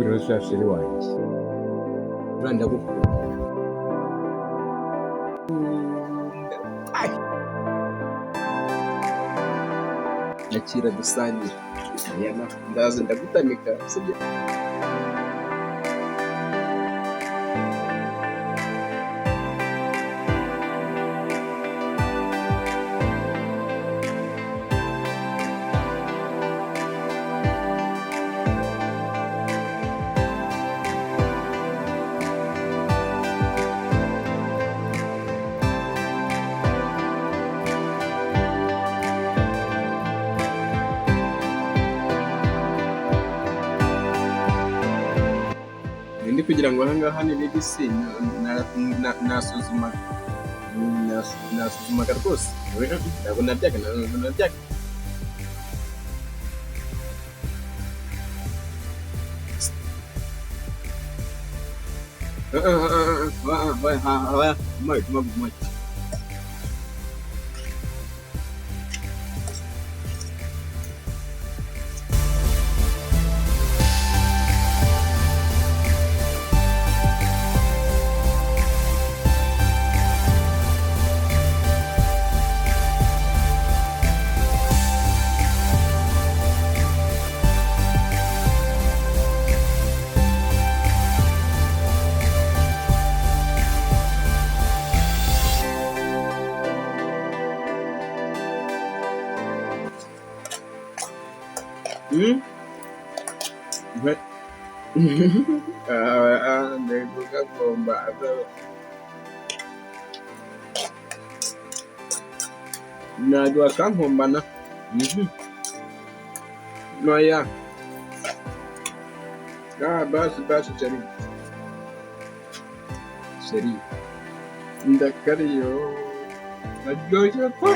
biro shashiri wanjye uranda gukunda akira dusangire yana ndaza ndagutamika sibyo ndi kugira ngo ahangaha ni BBC nasuzumaga rwose ntabwo naryaga ndikugagomba najua kankombana noya basi sheri ndakariyo naryoshye pe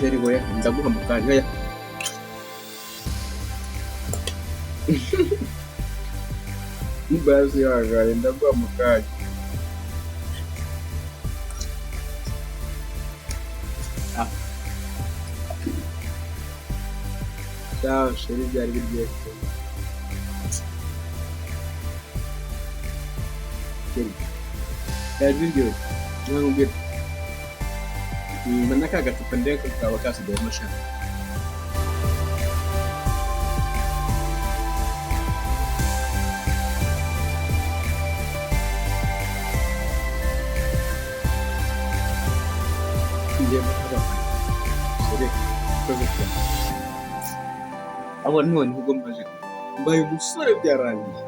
sheri we ndaguha mukanya ya basi yagaye ndaguha mukanya ciao sheri byari biryoshye sheri byari biryoshye nkubwira mana ka gacupa ndeko kaba kasigaye amashami abo none ubwo mbaye umusore byarangiye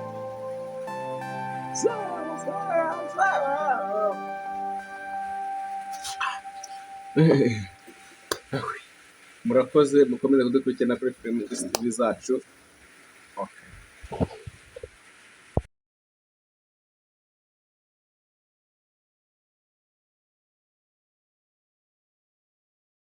murakoze mukomeze kudukurikirana kuri filime TV zacu. Okay.